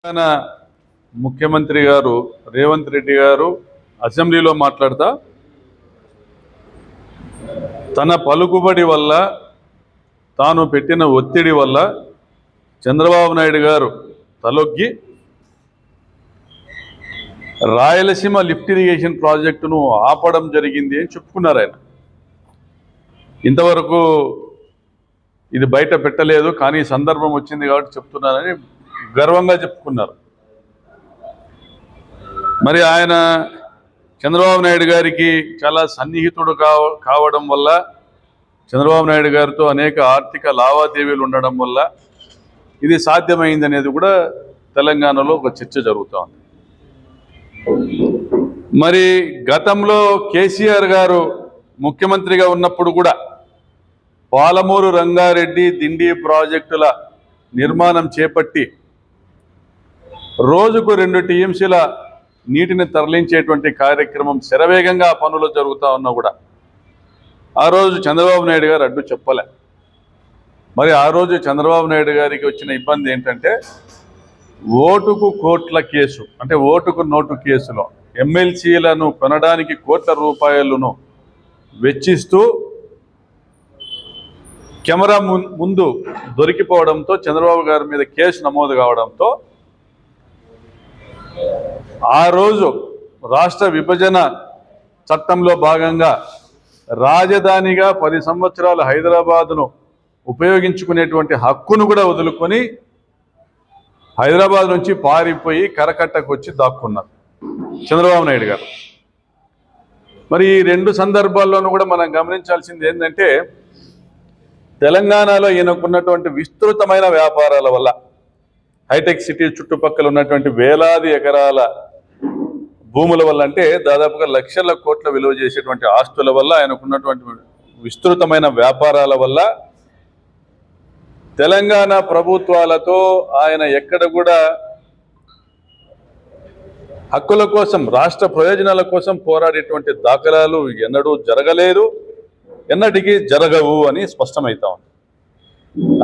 తెలంగాణ ముఖ్యమంత్రి గారు రేవంత్ రెడ్డి గారు అసెంబ్లీలో మాట్లాడుతా తన పలుకుబడి వల్ల తాను పెట్టిన ఒత్తిడి వల్ల చంద్రబాబు నాయుడు గారు తలొగ్గి రాయలసీమ లిఫ్ట్ ఇరిగేషన్ ప్రాజెక్టును ఆపడం జరిగింది అని చెప్పుకున్నారు. ఆయన ఇంతవరకు ఇది బయట పెట్టలేదు, కానీ సందర్భం వచ్చింది కాబట్టి చెప్తున్నానని గర్వంగా చెప్పుకున్నారు. మరి ఆయన చంద్రబాబు నాయుడు గారికి చాలా సన్నిహితుడు కావడం వల్ల, చంద్రబాబు నాయుడు గారితో అనేక ఆర్థిక లావాదేవీలు ఉండడం వల్ల ఇది సాధ్యమైంది అనేది కూడా తెలంగాణలో ఒక చర్చ జరుగుతోంది. మరి గతంలో కేసీఆర్ గారు ముఖ్యమంత్రిగా ఉన్నప్పుడు కూడా పాలమూరు రంగారెడ్డి దిండి ప్రాజెక్టుల నిర్మాణం చేపట్టి రోజుకు 2 టీఎంసీల నీటిని తరలించేటువంటి కార్యక్రమం శరవేగంగా పనులు జరుగుతూ ఉన్నా కూడా ఆ రోజు చంద్రబాబు నాయుడు గారు అడ్డు చెప్పలే. మరి ఆ రోజు చంద్రబాబు నాయుడు గారికి వచ్చిన ఇబ్బంది ఏంటంటే, ఓటుకు కోట్ల కేసు, అంటే ఓటుకు నోటు కేసులో ఎమ్మెల్సీలను కొనడానికి కోట్ల రూపాయలను వెచ్చిస్తూ కెమెరా ముందు దొరికిపోవడంతో చంద్రబాబు గారి మీద కేసు నమోదు కావడంతో ఆ రోజు రాష్ట్ర విభజన చట్టంలో భాగంగా రాజధానిగా 10 సంవత్సరాలు హైదరాబాదును ఉపయోగించుకునేటువంటి హక్కును కూడా వదులుకొని హైదరాబాద్ నుంచి పారిపోయి కరకట్టకు వచ్చి దాక్కున్నారు చంద్రబాబు నాయుడు గారు. మరి ఈ 2 సందర్భాల్లోనూ కూడా మనం గమనించాల్సింది ఏంటంటే, తెలంగాణలో ఈయనకున్నటువంటి విస్తృతమైన వ్యాపారాల వల్ల, హైటెక్ సిటీ చుట్టుపక్కల ఉన్నటువంటి వేలాది ఎకరాల భూముల వల్ల, అంటే దాదాపుగా లక్షల కోట్ల విలువ చేసేటువంటి ఆస్తుల వల్ల, ఆయనకున్నటువంటి విస్తృతమైన వ్యాపారాల వల్ల తెలంగాణ ప్రభుత్వాలతో ఆయన ఎక్కడ కూడా హక్కుల కోసం, రాష్ట్ర ప్రయోజనాల కోసం పోరాడేటువంటి దాఖలాలు ఎన్నడూ జరగలేదు, ఎన్నటికీ జరగవు అని స్పష్టమవుతా ఉంది.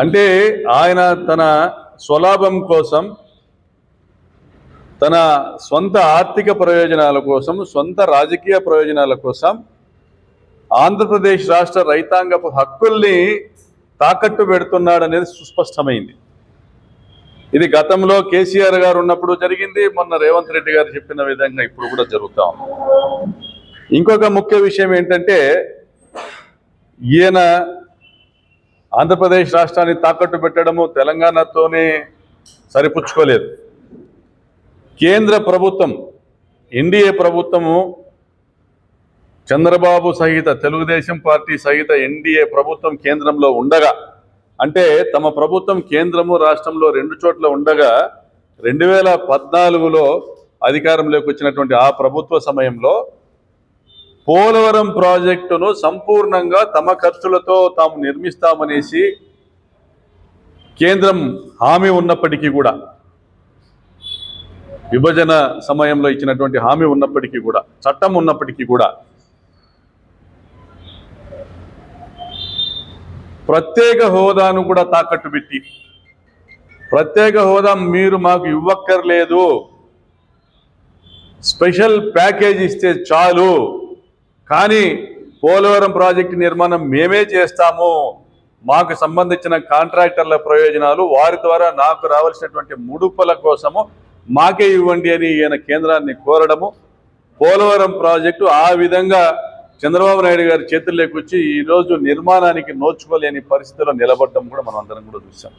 అంటే ఆయన తన స్వలాభం కోసం, తన సొంత ఆర్థిక ప్రయోజనాల కోసం, సొంత రాజకీయ ప్రయోజనాల కోసం ఆంధ్రప్రదేశ్ రాష్ట్ర రైతాంగపు హక్కుల్ని తాకట్టు పెడుతున్నాడనేది సుస్పష్టమైంది. ఇది గతంలో కేసీఆర్ గారు ఉన్నప్పుడు జరిగింది, మొన్న రేవంత్ రెడ్డి గారు చెప్పిన విధంగా ఇప్పుడు కూడా జరుగుతా ఉంది. ఇంకొక ముఖ్య విషయం ఏంటంటే, ఈయన ఆంధ్రప్రదేశ్ రాష్ట్రాన్ని తాకట్టు పెట్టడము తెలంగాణతోనే సరిపుచ్చుకోలేదు. కేంద్ర ప్రభుత్వం, ఎన్డీఏ ప్రభుత్వము, చంద్రబాబు సహిత తెలుగుదేశం పార్టీ సహిత ఎన్డీఏ ప్రభుత్వం కేంద్రంలో ఉండగా, అంటే తమ ప్రభుత్వం కేంద్రము రాష్ట్రంలో 2 చోట్ల ఉండగా 2014లో అధికారంలోకి వచ్చినటువంటి ఆ ప్రభుత్వ సమయంలో పోలవరం ప్రాజెక్టును సంపూర్ణంగా తమ ఖర్చులతో తాము నిర్మిస్తామనేసి కేంద్రం హామీ ఉన్నప్పటికీ కూడా, విభజన సమయంలో ఇచ్చినటువంటి హామీ ఉన్నప్పటికీ కూడా, చట్టం ఉన్నప్పటికీ కూడా ప్రత్యేక హోదాను కూడా తాకట్టు పెట్టి, ప్రత్యేక హోదా మీరు మాకు ఇవ్వక్కర్లేదు, స్పెషల్ ప్యాకేజ్ ఇస్తే చాలు, కానీ పోలవరం ప్రాజెక్టు నిర్మాణం మేమే చేస్తాము, మాకు సంబంధించిన కాంట్రాక్టర్ల ప్రయోజనాలు, వారి ద్వారా నాకు రావాల్సినటువంటి ముడుపుల కోసము మాకే ఇవ్వండి అని ఈయన కేంద్రాన్ని కోరడము, పోలవరం ప్రాజెక్టు ఆ విధంగా చంద్రబాబు నాయుడు గారి చేతుల్లోకి వచ్చి ఈరోజు నిర్మాణానికి నోచుకోలేని పరిస్థితిలో నిలబడడం కూడా మనం అందరం కూడా చూసాం.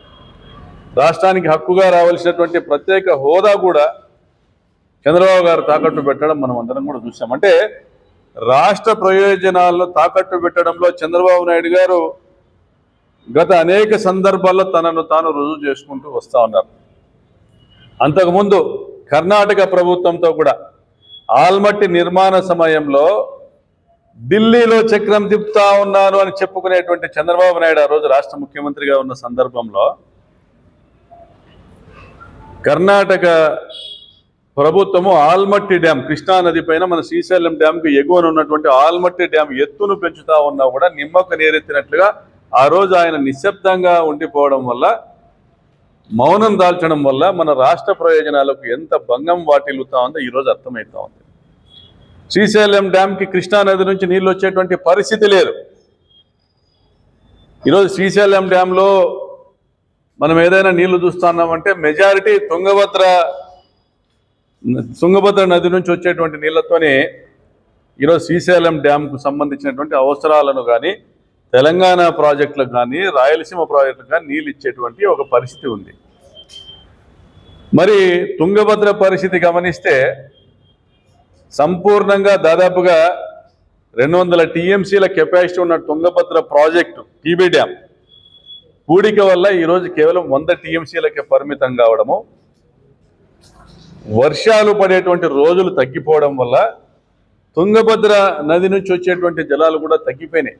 రాష్ట్రానికి హక్కుగా రావాల్సినటువంటి ప్రత్యేక హోదా కూడా చంద్రబాబు గారు తాకట్టు పెట్టడం మనం అందరం కూడా చూసాం. అంటే రాష్ట్ర ప్రయోజనాలను తాకట్టు పెట్టడంలో చంద్రబాబు నాయుడు గారు గత అనేక సందర్భాల్లో తనను తాను రుజువు చేసుకుంటూ వస్తూ ఉన్నారు. అంతకుముందు కర్ణాటక ప్రభుత్వంతో కూడా ఆల్మట్టి నిర్మాణ సమయంలో ఢిల్లీలో చక్రం తిప్పుతా ఉన్నాను అని చెప్పుకునేటువంటి చంద్రబాబు నాయుడు ఆ రోజు రాష్ట్ర ముఖ్యమంత్రిగా ఉన్న సందర్భంలో కర్ణాటక ప్రభుత్వము ఆల్మట్టి డ్యామ్, కృష్ణానది పైన మన శ్రీశైలం డ్యామ్కు ఎగువన ఉన్నటువంటి ఆల్మట్టి డ్యామ్ ఎత్తును పెంచుతా ఉన్నా కూడా నిమ్మకు నీరెత్తినట్లుగా ఆ రోజు ఆయన నిశ్శబ్దంగా ఉండిపోవడం వల్ల మౌనం దాల్చడం వల్ల మన రాష్ట్ర ప్రయోజనాలకు ఎంత భంగం వాటిల్లుతా ఉందో ఈరోజు అర్థమవుతా ఉంది. శ్రీశైలం డ్యాంకి కృష్ణానది నుంచి నీళ్ళు వచ్చేటువంటి పరిస్థితి లేదు. ఈరోజు శ్రీశైలం డ్యాంలో మనం ఏదైనా నీళ్లు చూస్తున్నామంటే మెజారిటీ తుంగభద్ర నది నుంచి వచ్చేటువంటి నీళ్లతోనే ఈరోజు శ్రీశైలం డ్యాంకు సంబంధించినటువంటి అవసరాలను కానీ, తెలంగాణ ప్రాజెక్టులకు కానీ, రాయలసీమ ప్రాజెక్టులకు కానీ నీళ్ళు ఇచ్చేటువంటి ఒక పరిస్థితి ఉంది. మరి తుంగభద్ర పరిస్థితి గమనిస్తే సంపూర్ణంగా దాదాపుగా 200 టీఎంసీల కెపాసిటీ ఉన్న తుంగభద్ర ప్రాజెక్టు టీబీ డ్యామ్ పూడిక వల్ల ఈరోజు కేవలం 100 టీఎంసీలకే పరిమితం కావడము, వర్షాలు పడేటువంటి రోజులు తగ్గిపోవడం వల్ల తుంగభద్ర నది నుంచి వచ్చేటువంటి జలాలు కూడా తగ్గిపోయినాయి.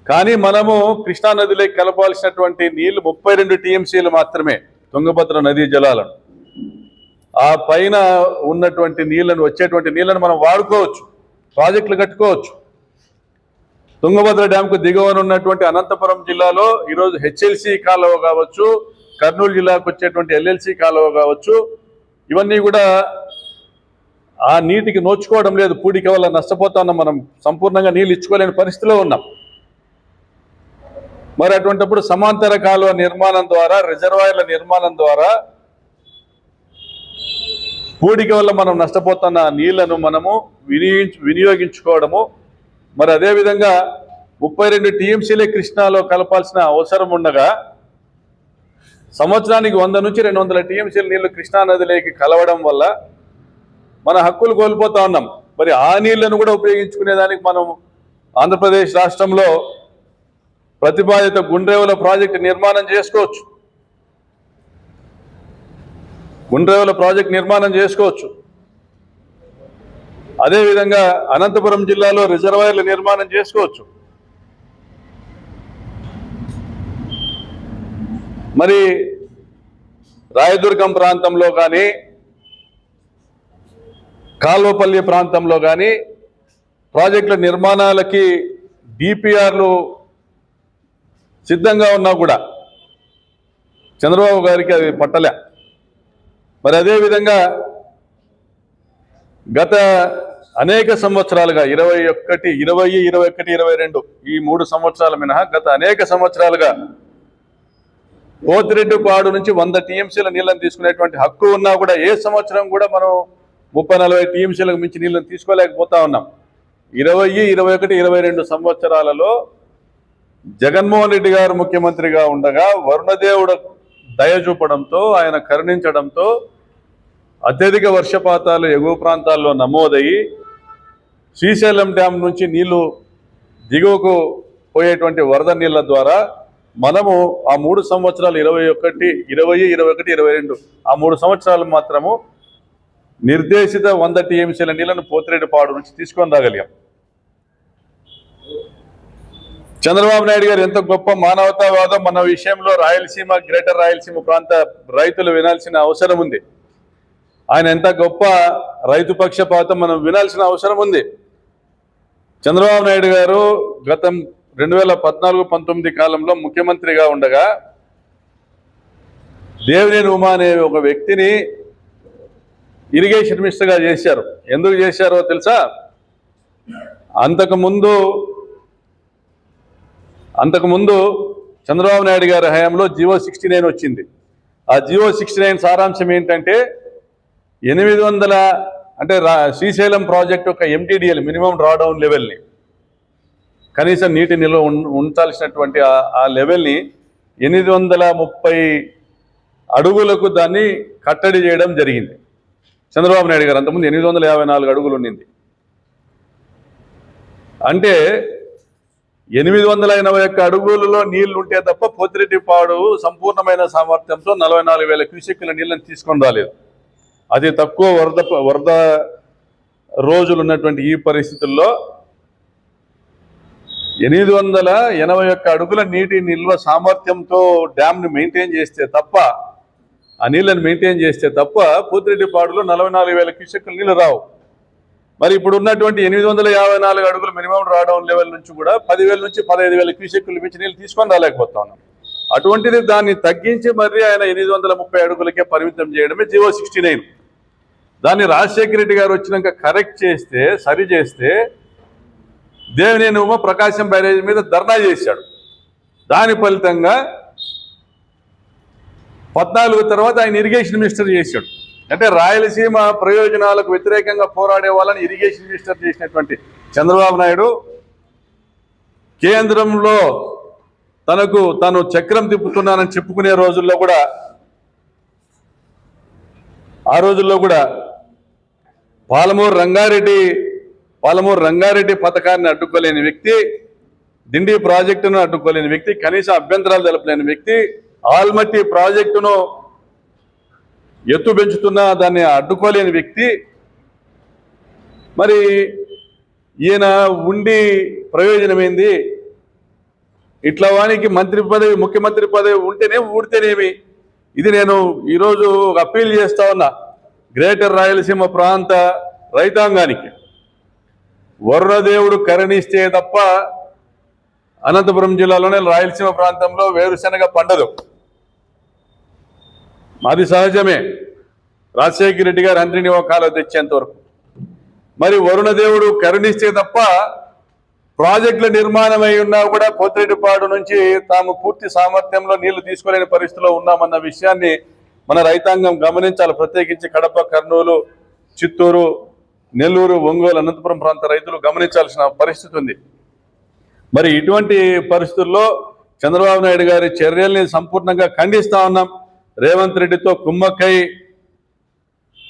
కానీ మనము కృష్ణానదిలోకి కలపాల్సినటువంటి నీళ్లు 32 టీఎంసీలు మాత్రమే తుంగభద్ర నదీ జలాలను. ఆ పైన ఉన్నటువంటి నీళ్లను, వచ్చేటువంటి నీళ్లను మనం వాడుకోవచ్చు, ప్రాజెక్టులు కట్టుకోవచ్చు. తుంగభద్ర డ్యాంకు దిగువన ఉన్నటువంటి అనంతపురం జిల్లాలో ఈరోజు హెచ్ఎల్సి కాలువ కావచ్చు, కర్నూలు జిల్లాకు వచ్చేటువంటి ఎల్ఎల్సి కాలువ కావచ్చు, ఇవన్నీ కూడా ఆ నీటికి నోచుకోవడం లేదు. పూడిక వల్ల నష్టపోతా ఉన్నాం, మనం సంపూర్ణంగా నీళ్ళు ఇచ్చుకోలేని పరిస్థితిలో ఉన్నాం. మరి అటువంటిప్పుడు సమాంతర కాలువ నిర్మాణం ద్వారా, రిజర్వాయర్ల నిర్మాణం ద్వారా పూడిక వల్ల మనం నష్టపోతున్న నీళ్లను మనము వినియోగించుకోవడము, మరి అదేవిధంగా 32 టీఎంసీలే కృష్ణాలో కలపాల్సిన అవసరం ఉండగా సంవత్సరానికి 100 నుంచి 200 టీఎంసీల నీళ్లు కృష్ణానదిలోకి కలవడం వల్ల మన హక్కులు కోల్పోతా ఉన్నాం. మరి ఆ నీళ్లను కూడా ఉపయోగించుకునేదానికి మనం ఆంధ్రప్రదేశ్ రాష్ట్రంలో ప్రతిపాదిత గుండ్రేవుల ప్రాజెక్టు నిర్మాణం చేసుకోవచ్చు. గుండ్రేవుల ప్రాజెక్టు నిర్మాణం చేసుకోవచ్చు. అదేవిధంగా అనంతపురం జిల్లాలో రిజర్వాయర్లు నిర్మాణం చేసుకోవచ్చు. మరి రాయదుర్గం ప్రాంతంలో కానీ, కాల్వపల్లి ప్రాంతంలో కానీ ప్రాజెక్టుల నిర్మాణాలకి డిపిఆర్లు సిద్ధంగా ఉన్నా కూడా చంద్రబాబు గారికి అది పట్టలే. మరి అదేవిధంగా గత అనేక సంవత్సరాలుగా 21, 22 ఈ 3 సంవత్సరాల మినహా గత అనేక సంవత్సరాలుగా పోతిరెడ్డిపాడు నుంచి 100 టీఎంసీల నీళ్ళని తీసుకునేటువంటి హక్కు ఉన్నా కూడా ఏ సంవత్సరం కూడా మనం 30-40 టీఎంసీలకు మించి నీళ్ళని తీసుకోలేకపోతా ఉన్నాం. 20, 21, 22 సంవత్సరాలలో జగన్మోహన్ రెడ్డి గారు ముఖ్యమంత్రిగా ఉండగా వరుణదేవుడు దయ చూపడంతో, ఆయన కరుణించడంతో అత్యధిక వర్షపాతాలు ఎగువ ప్రాంతాల్లో నమోదయ్యి శ్రీశైలం డ్యాం నుంచి నీళ్లు దిగువకు పోయేటువంటి వరద నీళ్ల ద్వారా మనము ఆ 3 సంవత్సరాలు 20, 21, 22 ఆ 3 సంవత్సరాలు మాత్రము నిర్దేశిత 100 టీఎంసీల నీళ్లను పోతిరెడ్డిపాడు నుంచి తీసుకొని రాగలిగాం. చంద్రబాబు నాయుడు గారు ఎంత గొప్ప మానవతావాదం మన విషయంలో రాయలసీమ, గ్రేటర్ రాయలసీమ ప్రాంత రైతులు వినాల్సిన అవసరం ఉంది. ఆయన ఎంత గొప్ప రైతు పక్షపాతం మనం వినాల్సిన అవసరం ఉంది. చంద్రబాబు నాయుడు గారు గతం 2014-19 కాలంలో ముఖ్యమంత్రిగా ఉండగా దేవినేని ఉమా అనే ఒక వ్యక్తిని ఇరిగేషన్ మినిస్టర్గా చేశారు. ఎందుకు చేశారో తెలుసా? అంతకుముందు చంద్రబాబు నాయుడు గారి హయాంలో జియో 69 వచ్చింది. ఆ జియో 69 సారాంశం ఏంటంటే 800 అంటే శ్రీశైలం ప్రాజెక్ట్ యొక్క ఎంటీడీఎల్ మినిమం డ్రాడౌన్ లెవెల్ని, కనీసం నీటి నిల్వ ఉంచాల్సినటువంటి ఆ లెవెల్ని 830 అడుగులకు దాన్ని కట్టడి చేయడం జరిగింది. చంద్రబాబు నాయుడు గారు అంతకుముందు 854 అడుగులు ఉండింది. అంటే 881 అడుగులలో నీళ్లు ఉంటే తప్ప పోతిరెడ్డిపాడు సంపూర్ణమైన సామర్థ్యంతో 44,000 క్యూసెక్కుల నీళ్ళని తీసుకొని రాలేదు. అది తక్కువ వరద రోజులు ఉన్నటువంటి ఈ పరిస్థితుల్లో 881 అడుగుల నీటి నిల్వ సామర్థ్యంతో డ్యామ్ని మెయింటైన్ చేస్తే తప్ప, ఆ నీళ్ళని మెయింటైన్ చేస్తే తప్ప పోతిరెడ్డిపాడులో 44,000 క్యూసెక్కుల నీళ్ళు రావు. మరి ఇప్పుడు ఉన్నటువంటి 854 అడుగుల మినిమం డ్రాడౌన్ లెవెల్ నుంచి కూడా 10,000 నుంచి 15,000 క్యూసెక్కులు మించి నీళ్ళు తీసుకొని రాలేకపోతా ఉన్నాం. అటువంటిది దాన్ని తగ్గించి మరీ ఆయన 830 అడుగులకే పరిమితం చేయడమే జీవో 69. దాన్ని రాజశేఖర రెడ్డి గారు వచ్చినాక కరెక్ట్ చేస్తే, సరి చేస్తే దేవినేని ఉమ ప్రకాశం బ్యారేజ్ మీద ధర్నా చేశాడు. దాని ఫలితంగా 14 తర్వాత ఆయన ఇరిగేషన్ మినిస్టర్ చేశాడు. అంటే రాయలసీమ ప్రయోజనాలకు వ్యతిరేకంగా పోరాడే వాళ్ళని ఇరిగేషన్ మినిస్టర్ చేసినటువంటి చంద్రబాబు నాయుడు కేంద్రంలో తను చక్రం తిప్పుతున్నానని చెప్పుకునే రోజుల్లో కూడా పాలమూరు రంగారెడ్డి పథకాన్ని అడ్డుకోలేని వ్యక్తి, దిండి ప్రాజెక్టును అడ్డుకోలేని వ్యక్తి, కనీసం అభ్యంతరాలు తెలపలేని వ్యక్తి, ఆల్మట్టి ప్రాజెక్టును ఎత్తు పెంచుతున్నా దాన్ని అడ్డుకోలేని వ్యక్తి, మరి ఈయన ఉండి ప్రయోజనం ఏంది? ఇట్లా వానికి ముఖ్యమంత్రి పదవి ఉంటేనే ఊడితేనేమి? ఇది నేను ఈరోజు అప్పీల్ చేస్తా ఉన్నా గ్రేటర్ రాయలసీమ ప్రాంత రైతాంగానికి. వరుణదేవుడు కరుణిస్తే తప్ప అనంతపురం జిల్లాలోనే రాయలసీమ ప్రాంతంలో వేరుశనగ పండదు. అది సహజమే, రాజశేఖర రెడ్డి గారు హంద్రిని కాలం తెచ్చేంత వరకు. మరి వరుణదేవుడు కరుణిస్తే తప్ప ప్రాజెక్టుల నిర్మాణం అయి ఉన్నా కూడా పోతిరెడ్డిపాడు నుంచి తాము పూర్తి సామర్థ్యంలో నీళ్లు తీసుకోలేని పరిస్థితిలో ఉన్నామన్న విషయాన్ని మన రైతాంగం గమనించాలి. ప్రత్యేకించి కడప, కర్నూలు, చిత్తూరు, నెల్లూరు, ఒంగోలు, అనంతపురం ప్రాంత రైతులు గమనించాల్సిన పరిస్థితి ఉంది. మరి ఇటువంటి పరిస్థితుల్లో చంద్రబాబు నాయుడు గారి చర్యల్ని సంపూర్ణంగా ఖండిస్తా ఉన్నాం. రేవంత్ రెడ్డితో కుమ్మక్కై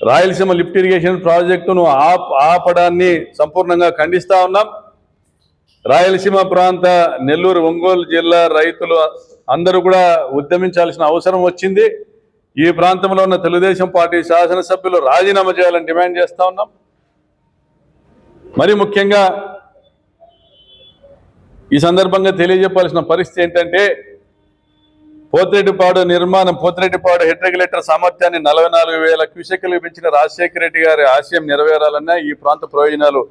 రాయలసీమ లిఫ్ట్ ఇరిగేషన్ ప్రాజెక్టును ఆపడాన్ని సంపూర్ణంగా ఖండిస్తా ఉన్నాం. రాయలసీమ ప్రాంత నెల్లూరు, ఒంగోలు జిల్లా రైతులు అందరూ కూడా ఉద్యమించాల్సిన అవసరం వచ్చింది. ఈ ప్రాంతంలో ఉన్న తెలుగుదేశం పార్టీ శాసనసభ్యులు రాజీనామా చేయాలని డిమాండ్ చేస్తా ఉన్నాం. మరి ముఖ్యంగా ఈ సందర్భంగా తెలియజెప్పాల్సిన పరిస్థితి ఏంటంటే, పోతిరెడ్డిపాడు హెడ్ రెగ్యులేటర్ సామర్థ్యాన్ని 44,000 క్యూసెక్కులు పెంచిన రాజశేఖర రెడ్డి గారి ఆశయం నెరవేరాలన్నా, ఈ ప్రాంత ప్రయోజనాలు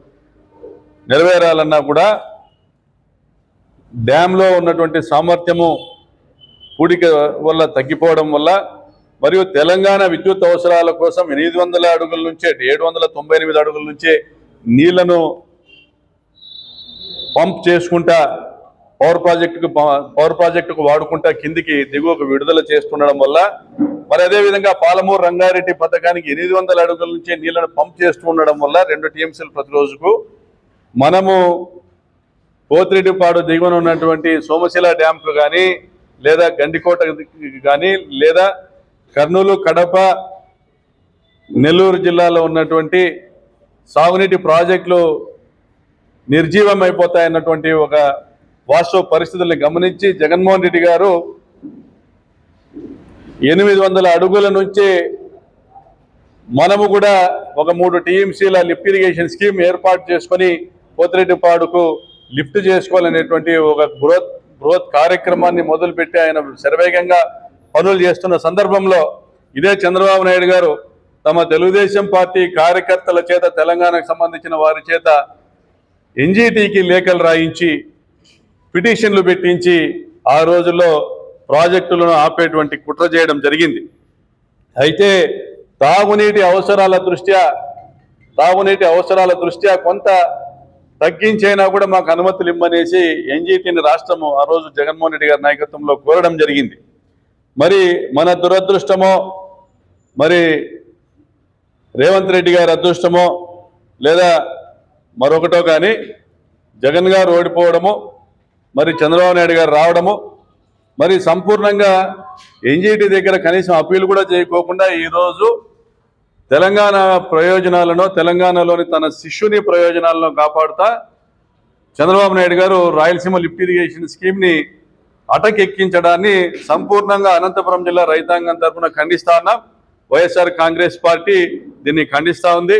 నెరవేరాలన్నా కూడా డ్యాంలో ఉన్నటువంటి సామర్థ్యము పూడిక వల్ల తగ్గిపోవడం వల్ల, మరియు తెలంగాణ విద్యుత్ అవసరాల కోసం 800 అడుగుల నుంచే 798 అడుగుల నుంచే నీళ్లను పంప్ చేసుకుంటా పవర్ ప్రాజెక్టుకు వాడుకుంటా కిందికి దిగువకు విడుదల చేస్తుండడం వల్ల, మరి అదేవిధంగా పాలమూరు రంగారెడ్డి పథకానికి 800 అడుగుల నుంచే నీళ్లను పంప్ చేస్తూ ఉండడం వల్ల 2 టీఎంసీలు ప్రతిరోజుకు మనము పోతిరెడ్డిపాడు దిగువన ఉన్నటువంటి సోమశిల డ్యాంకు కానీ, లేదా గండికోట కానీ, లేదా కర్నూలు, కడప, నెల్లూరు జిల్లాలో ఉన్నటువంటి సాగునీటి ప్రాజెక్టులు నిర్జీవమైపోతాయన్నటువంటి ఒక వాస్తవ పరిస్థితుల్ని గమనించి జగన్మోహన్ రెడ్డి గారు 800 అడుగుల నుంచి మనము కూడా ఒక 3 టీఎంసీల లిఫ్ట్ ఇరిగేషన్ స్కీమ్ ఏర్పాటు చేసుకొని పోతిరెడ్డిపాడుకు లిఫ్ట్ చేసుకోవాలనేటువంటి ఒక బృహత్ కార్యక్రమాన్ని మొదలుపెట్టి ఆయన శరవేగంగా పనులు చేస్తున్న సందర్భంలో ఇదే చంద్రబాబు నాయుడు గారు తమ తెలుగుదేశం పార్టీ కార్యకర్తల చేత, తెలంగాణకు సంబంధించిన వారి చేత ఎన్జీటీకి లేఖలు రాయించి, పిటిషన్లు పెట్టించి ఆ రోజుల్లో ప్రాజెక్టులను ఆపేటువంటి కుట్ర చేయడం జరిగింది. అయితే తాగునీటి అవసరాల దృష్ట్యా కొంత తగ్గించైనా కూడా మాకు అనుమతులు ఇమ్మనేసి ఎన్జీటీని రాష్ట్రము ఆ రోజు జగన్మోహన్ రెడ్డి గారి నాయకత్వంలో కోరడం జరిగింది. మరి మన దురదృష్టమో, మరి రేవంత్ రెడ్డి గారి అదృష్టమో, లేదా మరొకటో కానీ జగన్ గారు ఓడిపోవడము, మరి చంద్రబాబు నాయుడు గారు రావడము, మరి సంపూర్ణంగా ఎన్జీటీ దగ్గర కనీసం అప్పీల్ కూడా చేయకోకుండా ఈరోజు తెలంగాణ ప్రయోజనాలను, తెలంగాణలోని తన శిష్యుని ప్రయోజనాలను కాపాడుతా చంద్రబాబు నాయుడు గారు రాయలసీమ లిఫ్ట్ ఇరిగేషన్ స్కీమ్ని అటకెక్కించడాన్ని సంపూర్ణంగా అనంతపురం జిల్లా రైతాంగం తరఫున ఖండిస్తా ఉన్నాం. వైఎస్ఆర్ కాంగ్రెస్ పార్టీ దీన్ని ఖండిస్తూ ఉంది.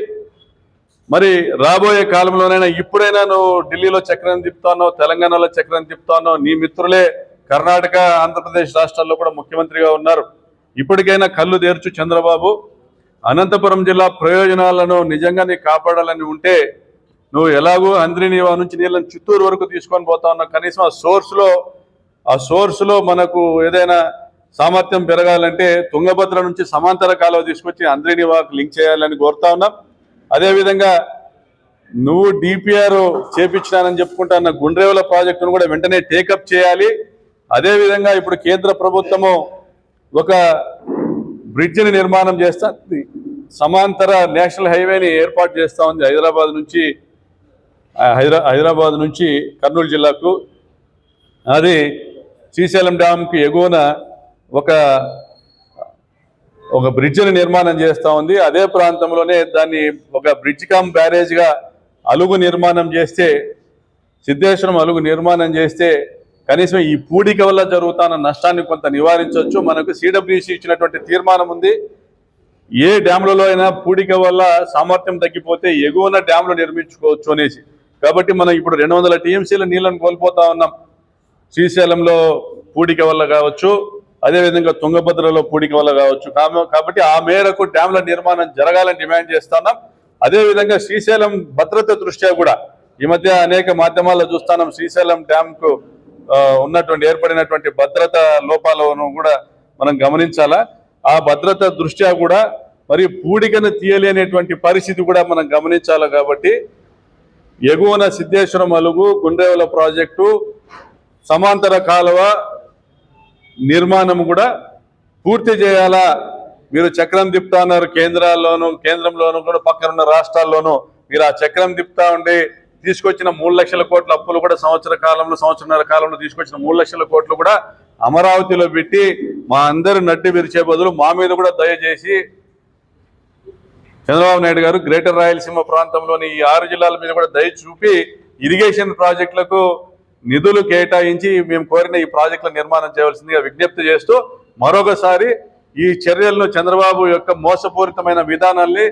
మరి రాబోయే కాలంలోనైనా, ఇప్పుడైనా నువ్వు ఢిల్లీలో చక్రం తిప్పుతానో, తెలంగాణలో చక్రం తిప్పుతానో, నీ మిత్రులే కర్ణాటక, ఆంధ్రప్రదేశ్ రాష్ట్రాల్లో కూడా ముఖ్యమంత్రిగా ఉన్నారు. ఇప్పటికైనా కళ్ళు తెరచు చంద్రబాబు. అనంతపురం జిల్లా ప్రయోజనాలను నిజంగా నీకు కాపాడాలని ఉంటే నువ్వు ఎలాగూ హంద్రినీవా నుంచి నీళ్ళని చిత్తూరు వరకు తీసుకొని పోతా ఉన్నావు. కనీసం ఆ సోర్స్లో ఆ సోర్స్లో మనకు ఏదైనా సామర్థ్యం పెరగాలంటే తుంగభద్ర నుంచి సమాంతర కాలువ తీసుకొచ్చి అంద్రినివాకు లింక్ చేయాలని కోరుతా ఉన్నాం. అదేవిధంగా నువ్వు డిపిఆర్ చేపించినానని చెప్పుకుంటున్న గుండ్రేవుల ప్రాజెక్టును కూడా వెంటనే టేకప్ చేయాలి. అదేవిధంగా ఇప్పుడు కేంద్ర ప్రభుత్వము ఒక బ్రిడ్జిని నిర్మాణం చేస్తా, సమాంతర నేషనల్ హైవేని ఏర్పాటు చేస్తూ ఉంది హైదరాబాద్ నుంచి కర్నూలు జిల్లాకు. అది శ్రీశైలం డ్యాంకి ఎగువన ఒక బ్రిడ్జిని నిర్మాణం చేస్తూ ఉంది. అదే ప్రాంతంలోనే దాన్ని ఒక బ్రిడ్జ్ కమ్ బ్యారేజ్గా అలుగు నిర్మాణం చేస్తే, సిద్ధేశ్వరం అలుగు నిర్మాణం చేస్తే కనీసం ఈ పూడిక వల్ల జరుగుతున్న నష్టాన్ని కొంత నివారించవచ్చు. మనకు సిడబ్ల్యూసి ఇచ్చినటువంటి తీర్మానం ఉంది, ఏ డ్యామ్లలో అయినా పూడిక వల్ల సామర్థ్యం తగ్గిపోతే ఎగువన డ్యామ్లు నిర్మించుకోవచ్చు అనేసి. కాబట్టి మనం ఇప్పుడు 200 టీఎంసీల నీళ్లను కోల్పోతా ఉన్నాం. శ్రీశైలంలో పూడిక వల్ల కావచ్చు, అదేవిధంగా తుంగభద్రలో పూడిక వల్ల కావచ్చు. కాబట్టి ఆ మేరకు డ్యామ్ల నిర్మాణం జరగాలని డిమాండ్ చేస్తున్నాం. అదేవిధంగా శ్రీశైలం భద్రత దృష్ట్యా కూడా ఈ మధ్య అనేక మాధ్యమాల్లో చూస్తున్నాం, శ్రీశైలం డ్యామ్కు ఏర్పడినటువంటి భద్రత లోపాలను కూడా మనం గమనించాలా. ఆ భద్రత దృష్ట్యా కూడా మరి పూడికను తీయలేనటువంటి పరిస్థితి కూడా మనం గమనించాలి. కాబట్టి ఎగువన సిద్ధేశ్వరం అలుగు, గుండ్రేవుల ప్రాజెక్టు, సమాంతర కాలువ నిర్మాణం కూడా పూర్తి చేయాలా. మీరు చక్రం తిప్పుతా ఉన్నారు, కేంద్రంలోనూ కూడా పక్కనున్న రాష్ట్రాల్లోనూ మీరు ఆ చక్రం తిప్పుతా ఉండి తీసుకొచ్చిన 3 లక్షల కోట్ల అప్పులు కూడా సంవత్సరన్నర కాలంలో తీసుకొచ్చిన 3 లక్షల కోట్లు కూడా అమరావతిలో పెట్టి మా అందరి నడ్డి విరిచే బదులు మా మీద కూడా దయచేసి చంద్రబాబు నాయుడు గారు గ్రేటర్ రాయలసీమ ప్రాంతంలోని ఈ 6 జిల్లాల మీద కూడా దయ చూపి ఇరిగేషన్ ప్రాజెక్టులకు నిధులు కేటాయించి మేము కోరిన ఈ ప్రాజెక్టుల నిర్మాణం చేయవలసిందిగా విజ్ఞప్తి చేస్తూ, మరొకసారి ఈ చర్యలను చంద్రబాబు యొక్క మోసపూరితమైన విధానాల్ని,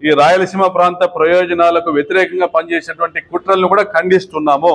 ఈ రాయలసీమ ప్రాంత ప్రయోజనాలకు వ్యతిరేకంగా పనిచేసేటువంటి కుట్రలను కూడా ఖండిస్తున్నాము.